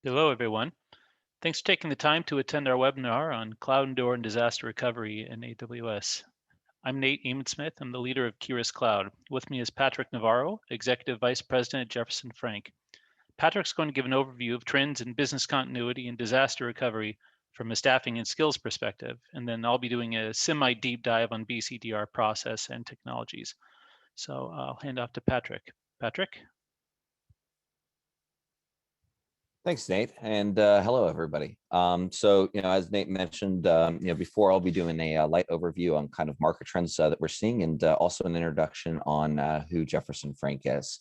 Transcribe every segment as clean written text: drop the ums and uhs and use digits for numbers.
Hello, everyone. Thanks for taking the time to attend our webinar on CloudEndure and disaster recovery in AWS. I'm Nate Eamon-Smith. I'm the leader of Keyrus Cloud. With me is Patrick Navarro, Executive Vice President at Jefferson Frank. Patrick's going to give an overview of trends in business continuity and disaster recovery from a staffing and skills perspective, and then I'll be doing a semi-deep dive on BCDR process and technologies. So I'll hand off to Patrick. Patrick? Thanks, Nate, and hello, everybody. As Nate mentioned, before I'll be doing a light overview on kind of market trends that we're seeing, and also an introduction on who Jefferson Frank is.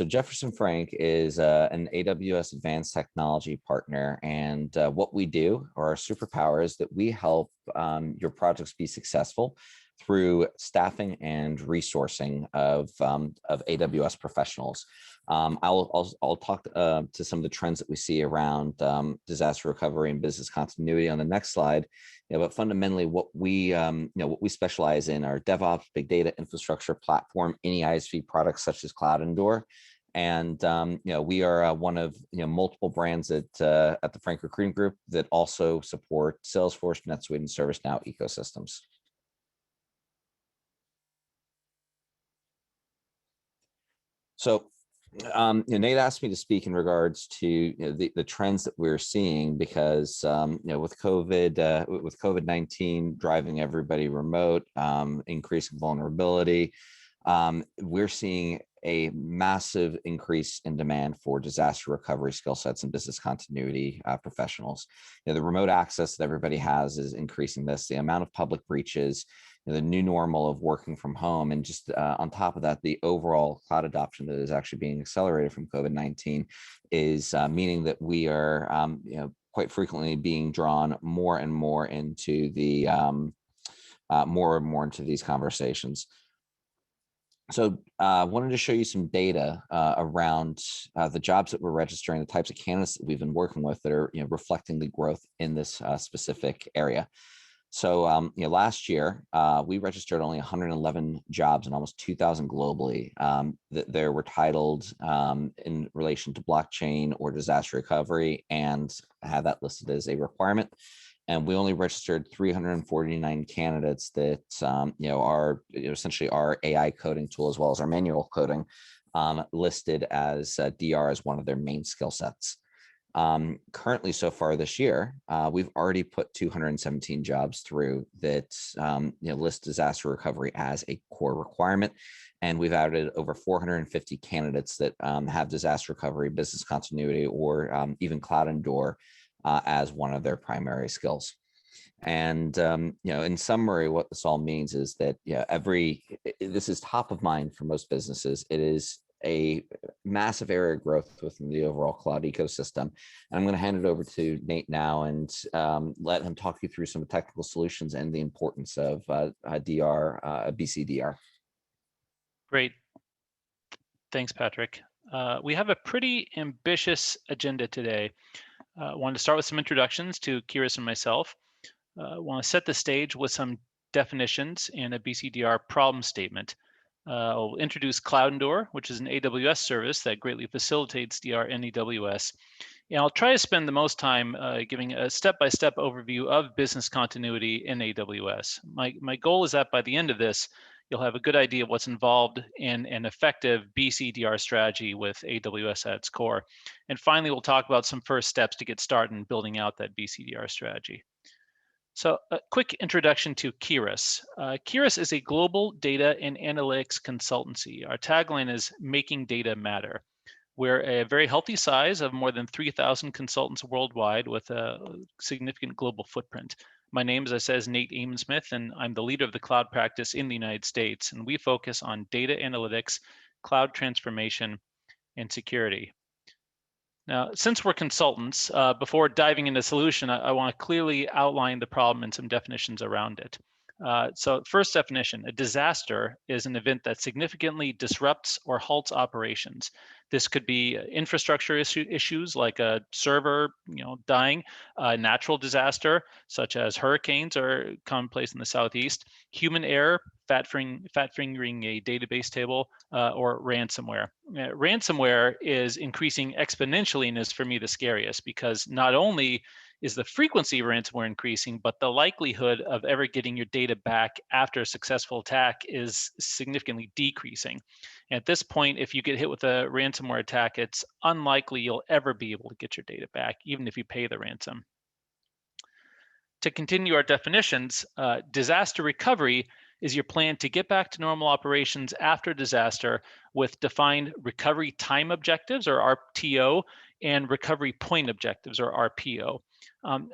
Jefferson Frank is an AWS Advanced Technology Partner, and what we do, or our superpower, is that we help your projects be successful through staffing and resourcing of AWS professionals. I'll talk to some of the trends that we see around disaster recovery and business continuity on the next slide. But fundamentally, what we specialize in are DevOps, big data, infrastructure, platform, any ISV products such as CloudEndure. And we are one of multiple brands at the Frank Recruiting Group that also support Salesforce, NetSuite, and ServiceNow ecosystems. So Nate asked me to speak in regards to the trends that we're seeing because with COVID-19 driving everybody remote, increasing vulnerability, we're seeing a massive increase in demand for disaster recovery skill sets and business continuity professionals. The remote access that everybody has is increasing this. The amount of public breaches, the new normal of working from home, and just on top of that, the overall cloud adoption that is actually being accelerated from COVID-19 is meaning that we are, quite frequently being drawn more and more into the into these conversations. So I wanted to show you some data around the jobs that we're registering, the types of candidates that we've been working with that are reflecting the growth in this specific area. So last year, we registered only 111 jobs and almost 2,000 globally that there were titled in relation to blockchain or disaster recovery and had that listed as a requirement. And we only registered 349 candidates that are essentially our AI coding tool as well as our manual coding listed as DR as one of their main skill sets. Currently, so far this year, we've already put 217 jobs through that list disaster recovery as a core requirement. And we've added over 450 candidates that have disaster recovery, business continuity, or even CloudEndure as one of their primary skills. And in summary, what this all means is that this is top of mind for most businesses. It is a massive area of growth within the overall cloud ecosystem. And I'm going to hand it over to Nate now and let him talk you through some of the technical solutions and the importance of BCDR. Great. Thanks, Patrick. We have a pretty ambitious agenda today. I want to start with some introductions to Keyrus and myself. I want to set the stage with some definitions and a BCDR problem statement. I'll introduce CloudEndure, which is an AWS service that greatly facilitates DR in AWS. And I'll try to spend the most time giving a step-by-step overview of business continuity in AWS. My goal is that by the end of this, you'll have a good idea of what's involved in an effective BCDR strategy with AWS at its core. And finally, we'll talk about some first steps to get started in building out that BCDR strategy. So a quick introduction to Keyrus. Keyrus is a global data and analytics consultancy. Our tagline is making data matter. We're a very healthy size of more than 3,000 consultants worldwide with a significant global footprint. My name, as I said, is Nate Eamon-Smith, and I'm the leader of the cloud practice in the United States. And we focus on data analytics, cloud transformation, and security. Now, since we're consultants, before diving into the solution, I want to clearly outline the problem and some definitions around it. So first definition, a disaster is an event that significantly disrupts or halts operations. This could be infrastructure issues like a server dying, natural disaster such as hurricanes are commonplace in the Southeast, human error, fat fingering a database table, or ransomware. Ransomware is increasing exponentially and is for me the scariest, because not only is the frequency of ransomware increasing, but the likelihood of ever getting your data back after a successful attack is significantly decreasing. At this point, if you get hit with a ransomware attack, it's unlikely you'll ever be able to get your data back, even if you pay the ransom. To continue our definitions, disaster recovery is your plan to get back to normal operations after disaster with defined recovery time objectives, or RTO, and recovery point objectives, or RPO.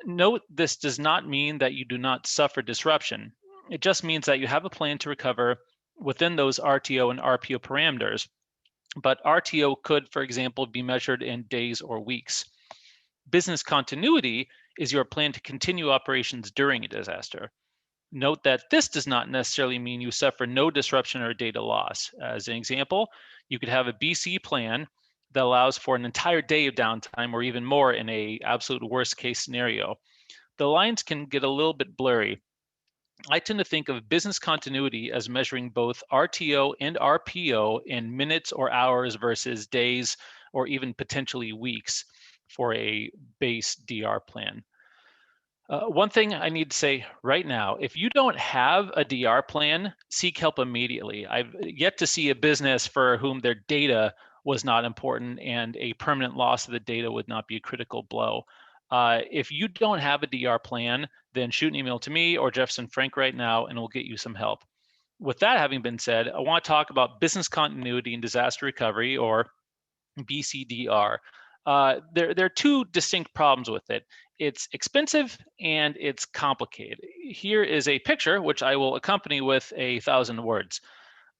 Note, this does not mean that you do not suffer disruption. It just means that you have a plan to recover within those RTO and RPO parameters. But RTO could, for example, be measured in days or weeks. Business continuity is your plan to continue operations during a disaster. Note that this does not necessarily mean you suffer no disruption or data loss. As an example, you could have a BC plan that allows for an entire day of downtime, or even more in a absolute worst case scenario. The lines can get a little bit blurry. I tend to think of business continuity as measuring both RTO and RPO in minutes or hours versus days, or even potentially weeks for a base DR plan. One thing I need to say right now, if you don't have a DR plan, seek help immediately. I've yet to see a business for whom their data was not important and a permanent loss of the data would not be a critical blow. If you don't have a DR plan, then shoot an email to me or Jefferson Frank right now, and we'll get you some help. With that having been said, I want to talk about business continuity and disaster recovery, or BCDR. There are two distinct problems with it. It's expensive and it's complicated. Here is a picture, which I will accompany with 1,000 words.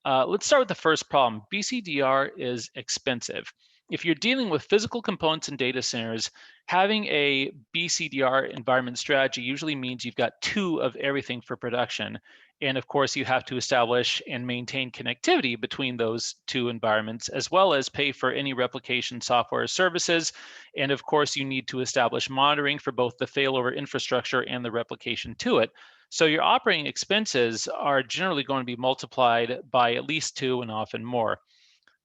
Let's start with the first problem. BCDR is expensive. If you're dealing with physical components and data centers, having a BCDR environment strategy usually means you've got two of everything for production. And of course, you have to establish and maintain connectivity between those two environments, as well as pay for any replication software services. And of course, you need to establish monitoring for both the failover infrastructure and the replication to it. So your operating expenses are generally going to be multiplied by at least two and often more.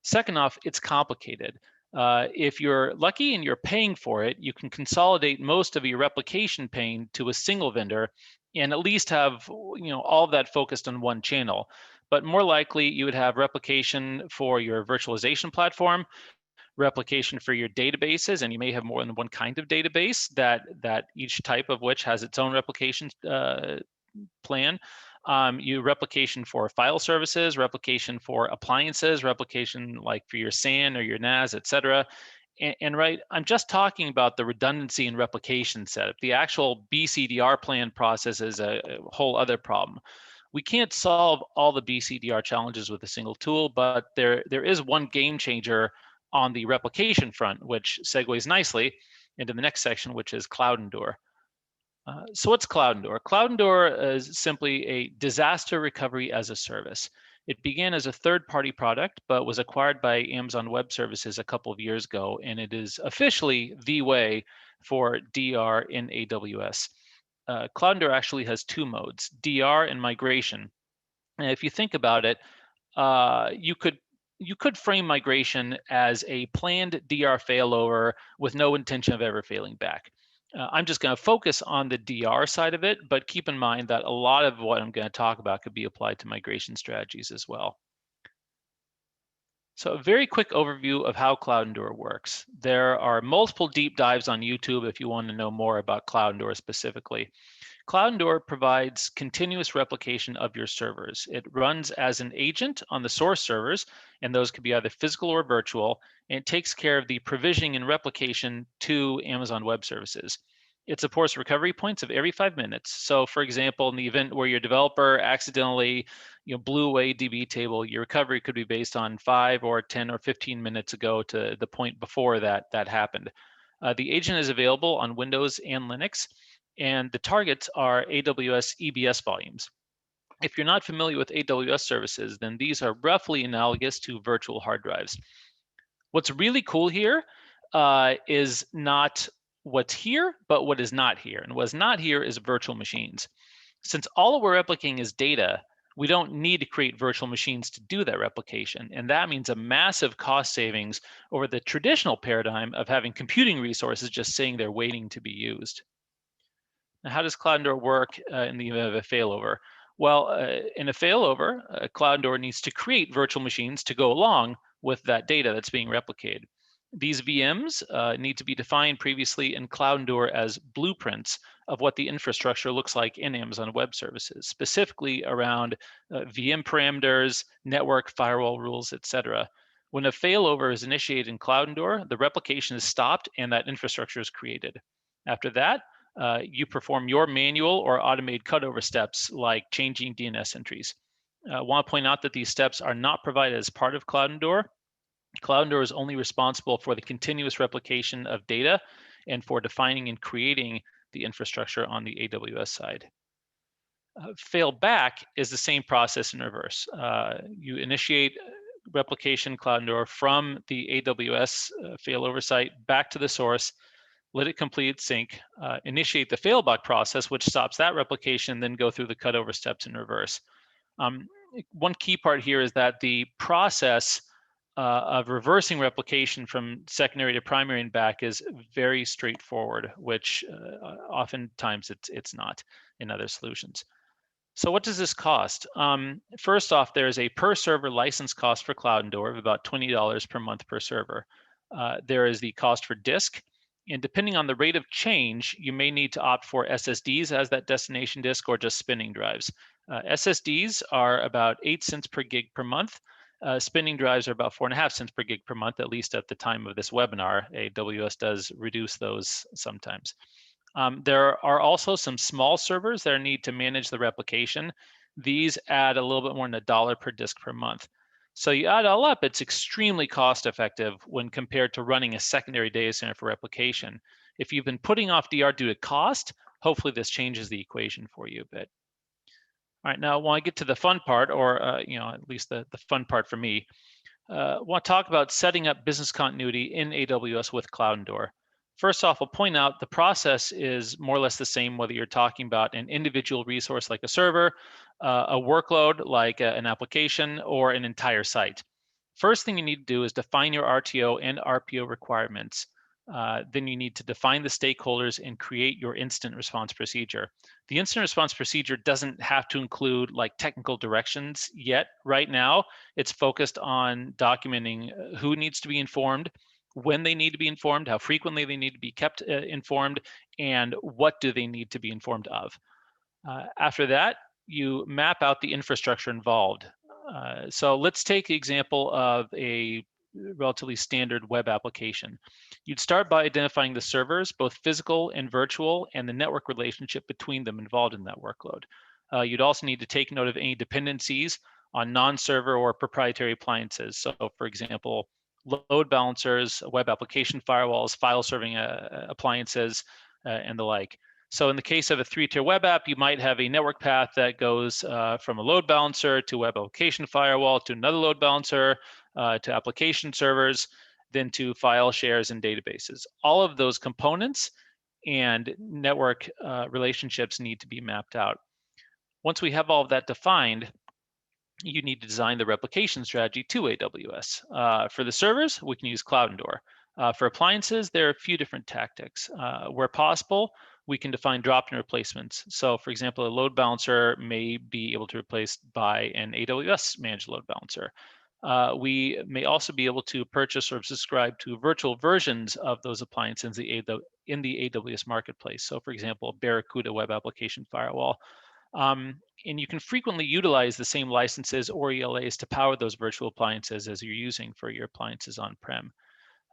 Second off, it's complicated. If you're lucky and you're paying for it, you can consolidate most of your replication pain to a single vendor and at least have all of that focused on one channel. But more likely, you would have replication for your virtualization platform, replication for your databases, and you may have more than one kind of database that each type of which has its own replication plan. You replication for file services, replication for appliances, replication like for your SAN or your NAS, et cetera. And right, I'm just talking about the redundancy and replication setup. The actual BCDR plan process is a whole other problem. We can't solve all the BCDR challenges with a single tool, but there is one game changer on the replication front, which segues nicely into the next section, which is CloudEndure. So what's CloudEndure? CloudEndure is simply a disaster recovery as a service. It began as a third-party product, but was acquired by Amazon Web Services a couple of years ago, and it is officially the way for DR in AWS. CloudEndure actually has two modes, DR and migration. And if you think about it, you could frame migration as a planned DR failover with no intention of ever failing back. I'm just going to focus on the DR side of it, but keep in mind that a lot of what I'm going to talk about could be applied to migration strategies as well. So a very quick overview of how CloudEndure works. There are multiple deep dives on YouTube if you want to know more about CloudEndure specifically. CloudEndure provides continuous replication of your servers. It runs as an agent on the source servers, and those could be either physical or virtual, and it takes care of the provisioning and replication to Amazon Web Services. It supports recovery points of every 5 minutes. So for example, in the event where your developer accidentally blew away DB table, your recovery could be based on 5 or 10 or 15 minutes ago to the point before that happened. The agent is available on Windows and Linux, and the targets are AWS EBS volumes. If you're not familiar with AWS services, then these are roughly analogous to virtual hard drives. What's really cool here is not what's here, but what is not here. And what's not here is virtual machines. Since all we're replicating is data, We don't need to create virtual machines to do that replication. And that means a massive cost savings over the traditional paradigm of having computing resources just sitting there waiting to be used. Now, how does CloudEndure work in the event of a failover? Well, in a failover, CloudEndure needs to create virtual machines to go along with that data that's being replicated. These VMs need to be defined previously in CloudEndure as blueprints of what the infrastructure looks like in Amazon Web Services, specifically around VM parameters, network, firewall rules, etc. When a failover is initiated in CloudEndure, the replication is stopped and that infrastructure is created. After that, you perform your manual or automated cutover steps like changing DNS entries. I want to point out that these steps are not provided as part of CloudEndure. CloudEndure is only responsible for the continuous replication of data and for defining and creating the infrastructure on the AWS side. Fail back is the same process in reverse. You initiate replication CloudEndure from the AWS failover site back to the source, let it complete its sync, initiate the failback process, which stops that replication, then go through the cutover steps in reverse. One key part here is that the process of reversing replication from secondary to primary and back is very straightforward, which oftentimes it's not in other solutions. So what does this cost? First off, there's a per server license cost for CloudEndure of about $20 per month per server. There is the cost for disk, and depending on the rate of change, you may need to opt for SSDs as that destination disk or just spinning drives. SSDs are about 8 cents per gig per month. Spinning drives are about 4.5 cents per gig per month, at least at the time of this webinar. AWS does reduce those sometimes. There are also some small servers that need to manage the replication. These add a little bit more than $1 per disk per month. So you add it all up, it's extremely cost effective when compared to running a secondary data center for replication. If you've been putting off DR due to cost, hopefully this changes the equation for you a bit. All right, now I want to get to the fun part, or at least the fun part for me. I want to talk about setting up business continuity in AWS with CloudEndure. First off, I'll point out the process is more or less the same whether you're talking about an individual resource like a server, a workload like an application, or an entire site. First thing you need to do is define your RTO and RPO requirements. Then you need to define the stakeholders and create your incident response procedure. The incident response procedure doesn't have to include like technical directions yet. Right now, it's focused on documenting who needs to be informed, when they need to be informed, how frequently they need to be kept informed, and what do they need to be informed of. After that, you map out the infrastructure involved. So let's take the example of a relatively standard web application. You'd start by identifying the servers, both physical and virtual, and the network relationship between them involved in that workload. You'd also need to take note of any dependencies on non-server or proprietary appliances. So for example, load balancers, web application firewalls, file serving appliances, and the like. So in the case of a 3-tier web app, you might have a network path that goes from a load balancer to web application firewall to another load balancer to application servers, then to file shares and databases. All of those components and network relationships need to be mapped out. Once we have all of that defined, you need to design the replication strategy to AWS. For the servers, we can use CloudEndure. For appliances, there are a few different tactics. Where possible, we can define drop-in replacements. So for example, a load balancer may be able to be replaced by an AWS managed load balancer. We may also be able to purchase or subscribe to virtual versions of those appliances in the AWS marketplace. So for example, Barracuda web application firewall. And you can frequently utilize the same licenses or ELAs to power those virtual appliances as you're using for your appliances on-prem.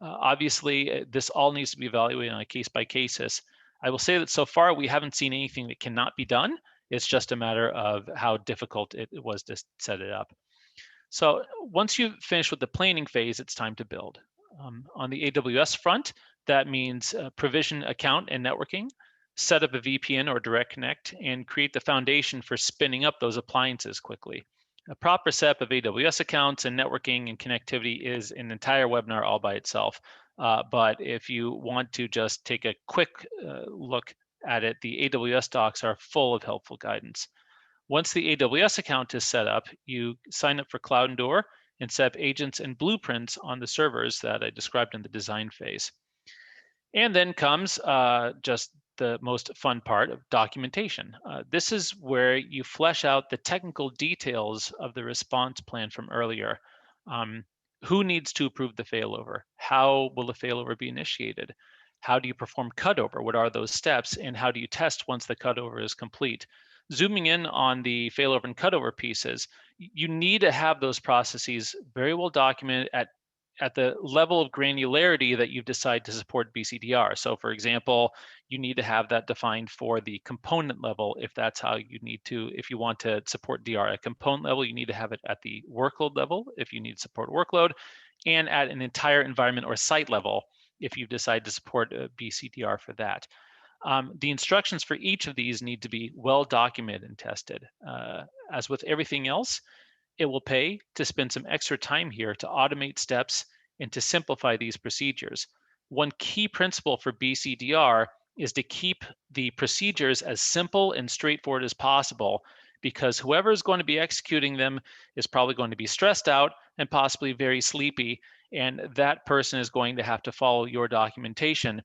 Obviously, this all needs to be evaluated on a case-by-case basis. I will say that so far we haven't seen anything that cannot be done. It's just a matter of how difficult it was to set it up. So once you've finished with the planning phase, it's time to build. On the AWS front, that means provision account and networking, set up a VPN or direct connect, and create the foundation for spinning up those appliances quickly. A proper setup of AWS accounts and networking and connectivity is an entire webinar all by itself. But if you want to just take a quick look at it, the AWS docs are full of helpful guidance. Once the AWS account is set up, you sign up for CloudEndure and set up agents and blueprints on the servers that I described in the design phase. And then comes just the most fun part of documentation. This is where you flesh out the technical details of the response plan from earlier. Um, who needs to approve the failover? How will the failover be initiated? How do you perform cutover? What are those steps? And how do you test once the cutover is complete? Zooming in on the failover and cutover pieces, you need to have those processes very well documented at the level of granularity that you've decided to support BCDR. So for example, you need to have that defined for the component level if that's how you need to, if you want to support DR at component level, you need to have it at the workload level if you need to support workload, and at an entire environment or site level if you decide to support BCDR for that. The instructions for each of these need to be well documented and tested. As with everything else, it will pay to spend some extra time here to automate steps and to simplify these procedures. One key principle for BCDR is to keep the procedures as simple and straightforward as possible, because whoever is going to be executing them is probably going to be stressed out and possibly very sleepy, and that person is going to have to follow your documentation.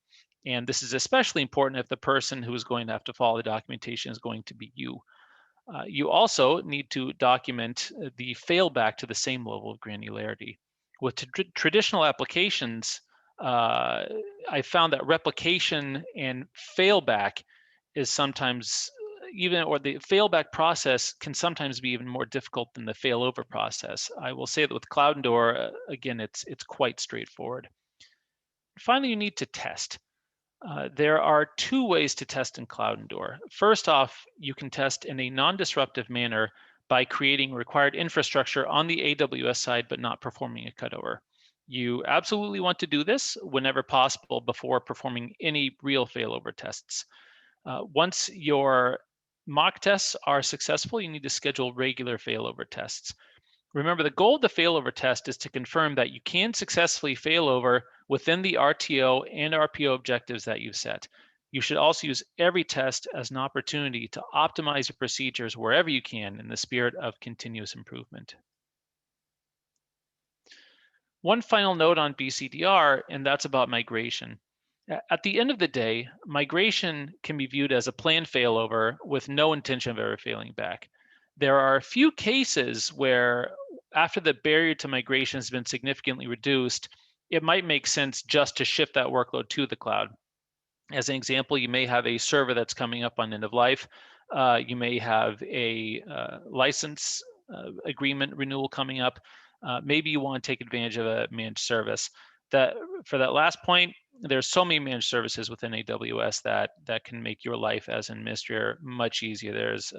And this is especially important if the person who is going to have to follow the documentation is going to be you. You also need to document the failback to the same level of granularity. With traditional applications, I found that replication and failback is sometimes or the failback process can sometimes be even more difficult than the failover process. I will say that with CloudEndure, again, it's quite straightforward. Finally, you need to test. There are two ways to test in CloudEndure. First off, you can test in a non-disruptive manner by creating required infrastructure on the AWS side, but not performing a cutover. You absolutely want to do this whenever possible before performing any real failover tests. Once your mock tests are successful, you need to schedule regular failover tests. Remember, the goal of the failover test is to confirm that you can successfully failover within the RTO and RPO objectives that you've set. You should also use every test as an opportunity to optimize your procedures wherever you can in the spirit of continuous improvement. One final note on BCDR, and that's about migration. At the end of the day, migration can be viewed as a planned failover with no intention of ever failing back. There are a few cases where after the barrier to migration has been significantly reduced, it might make sense just to shift that workload to the cloud. As an example, you may have a server that's coming up on end of life. You may have a license agreement renewal coming up. Maybe you want to take advantage of a managed service. For that last point, there's so many managed services within AWS that can make your life as an administrator much easier. There's,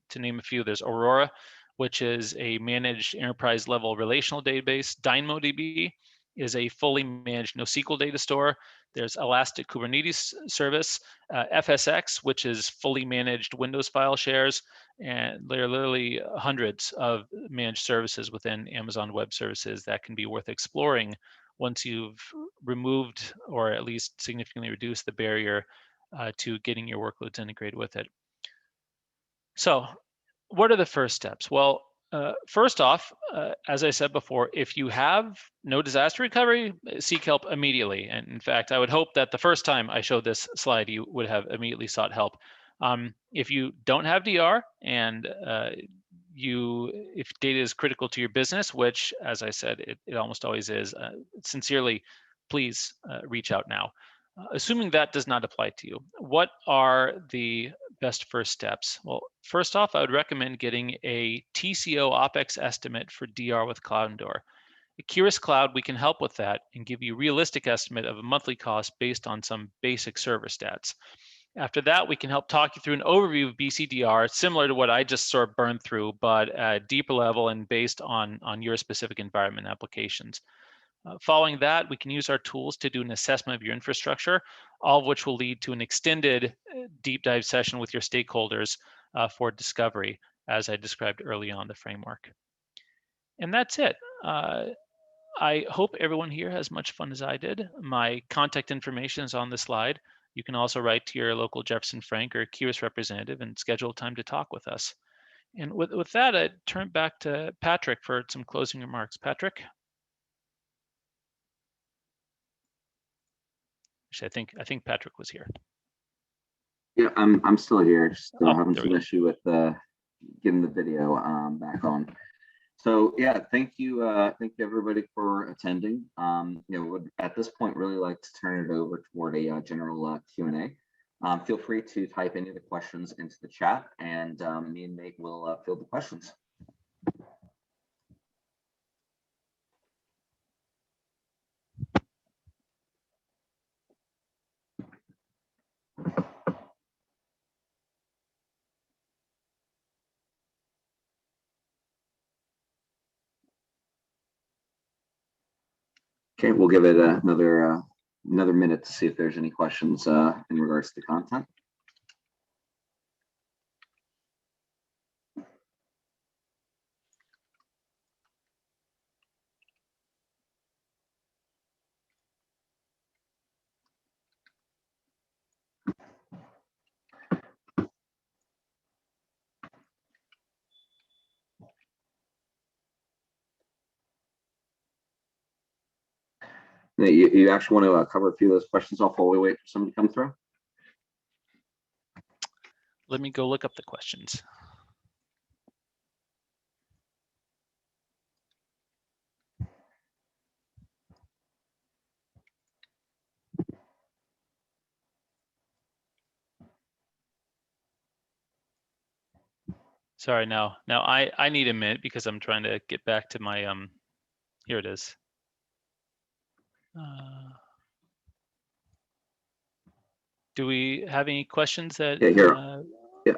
to name a few, there's Aurora, which is a managed enterprise level relational database. DynamoDB is a fully managed NoSQL data store. There's Elastic Kubernetes service, FSX, which is fully managed Windows file shares, and there are literally hundreds of managed services within Amazon Web Services that can be worth exploring once you've removed or at least significantly reduced the barrier to getting your workloads integrated with it. So what are the first steps? Well, first off, as I said before, if you have no disaster recovery, seek help immediately. And in fact, I would hope that the first time I showed this slide, you would have immediately sought help. If you don't have DR and if data is critical to your business, which, as I said, it almost always is, sincerely, please reach out now. Assuming that does not apply to you, what are the best first steps? Well, first off, I would recommend getting a TCO OpEx estimate for DR with CloudEndure. At Keyrus Cloud, we can help with that and give you a realistic estimate of a monthly cost based on some basic server stats. After that, we can help talk you through an overview of BCDR, similar to what I just sort of burned through, but at a deeper level and based on your specific environment applications. Following that, we can use our tools to do an assessment of your infrastructure, all of which will lead to an extended deep dive session with your stakeholders for discovery, as I described early on the framework. And that's it. I hope everyone here has much fun as I did. My contact information is on the slide. You can also write to your local Jefferson Frank or Keyrus representative and schedule time to talk with us. And with that, I turn back to Patrick for some closing remarks. Patrick? Actually, I think Patrick was here. Yeah, I'm still here. Just having there we some go. issue with getting the video back on. So yeah, thank you everybody for attending. Would at this point really like to turn it over toward a general Q&A. Feel free to type any of the questions into the chat, and me and Nate will field the questions. Okay, we'll give it another minute to see if there's any questions in regards to the content. You actually want to cover a few of those questions off while we wait for somebody to come through? Let me go look up the questions. Sorry, now I need a minute because I'm trying to get back to my here it is. Do we have any questions that? Yeah, here. Yeah.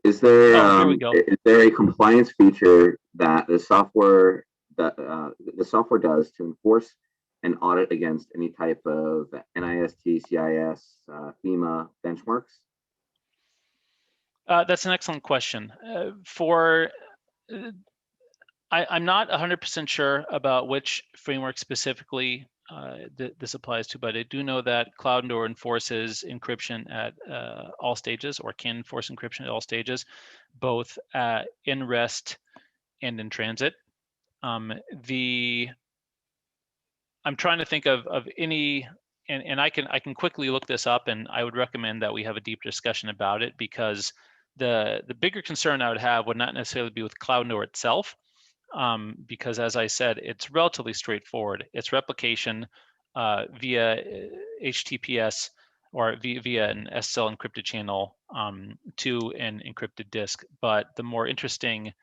Is there here we go. Is there a compliance feature that the software does to enforce and audit against any type of NIST, CIS, FEMA benchmarks? That's an excellent question. I'm not 100% sure about which framework specifically this applies to, but I do know that CloudEndure enforces encryption at all stages, or can enforce encryption at all stages, both in rest and in transit. I'm trying to think of any, and I can quickly look this up, and I would recommend that we have a deep discussion about it, because the bigger concern I would have would not necessarily be with CloudEndure itself, because as I said, it's relatively straightforward. It's replication via HTTPS or via an SSL encrypted channel to an encrypted disk. But the more interesting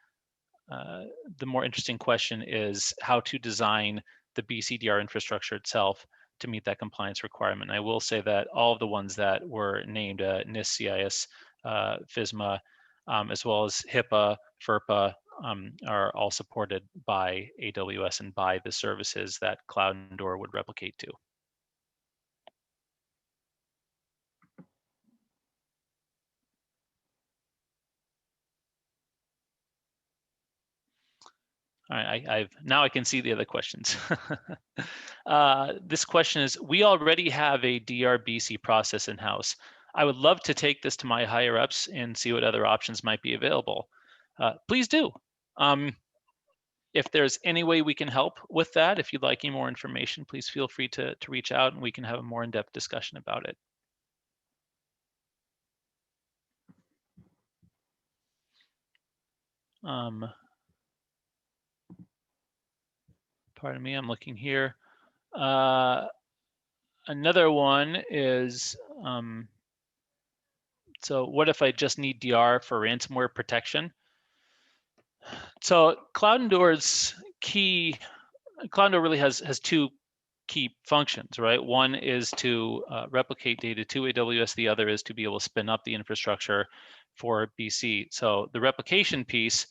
question is how to design the BCDR infrastructure itself to meet that compliance requirement. And I will say that all of the ones that were named, NIST, CIS, FISMA, as well as HIPAA, FERPA, are all supported by AWS and by the services that CloudEndure would replicate to. All right, now I can see the other questions. This question is, we already have a DRBC process in-house. I would love to take this to my higher ups and see what other options might be available. Please do. If there's any way we can help with that, if you'd like any more information, please feel free to reach out and we can have a more in-depth discussion about it. Pardon me, I'm looking here. Another one is, so what if I just need DR for ransomware protection? So CloudEndure's CloudEndure really has two key functions, right? One is to replicate data to AWS. The other is to be able to spin up the infrastructure for BC. So the replication piece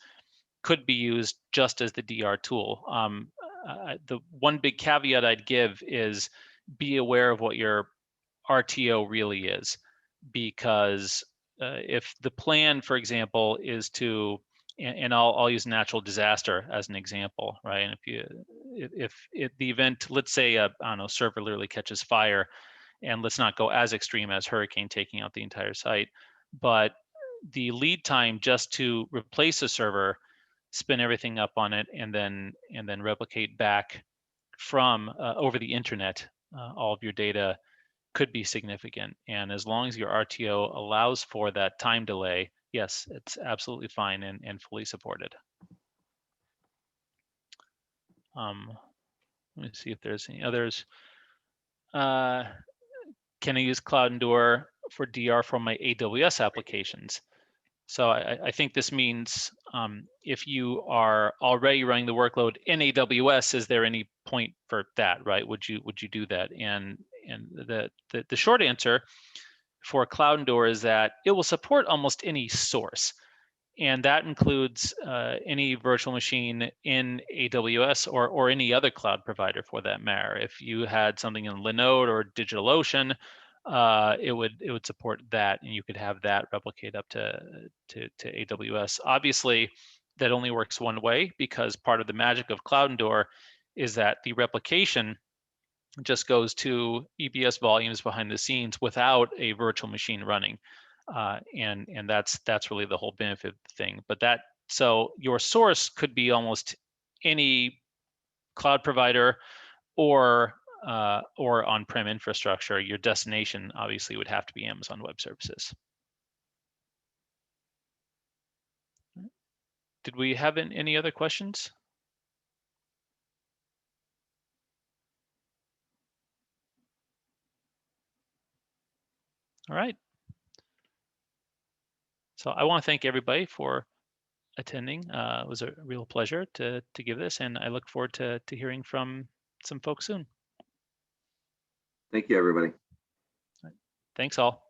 could be used just as the DR tool. The one big caveat I'd give is be aware of what your RTO really is, because if the plan, for example, is to, and I'll use natural disaster as an example, right? And if the event, let's say I don't know, server literally catches fire, and let's not go as extreme as hurricane taking out the entire site, but the lead time just to replace a server, spin everything up on it, and then replicate back from over the internet all of your data could be significant. And as long as your RTO allows for that time delay, yes, it's absolutely fine and fully supported. Let me see if there's any others. Can I use CloudEndure for DR for my AWS applications? So I think this means if you are already running the workload in AWS, is there any point for that, right? Would you do that? And the short answer for CloudEndure is that it will support almost any source. And that includes any virtual machine in AWS or any other cloud provider for that matter. If you had something in Linode or DigitalOcean, it would support that, and you could have that replicate up to AWS. Obviously, that only works one way, because part of the magic of CloudEndure is that the replication just goes to EBS volumes behind the scenes without a virtual machine running. And that's really the whole benefit of the thing. But so your source could be almost any cloud provider or on-prem infrastructure. Your destination obviously would have to be Amazon Web Services. Did we have any other questions? All right. So I want to thank everybody for attending. It was a real pleasure to give this, and I look forward to hearing from some folks soon. Thank you, everybody. Thanks all.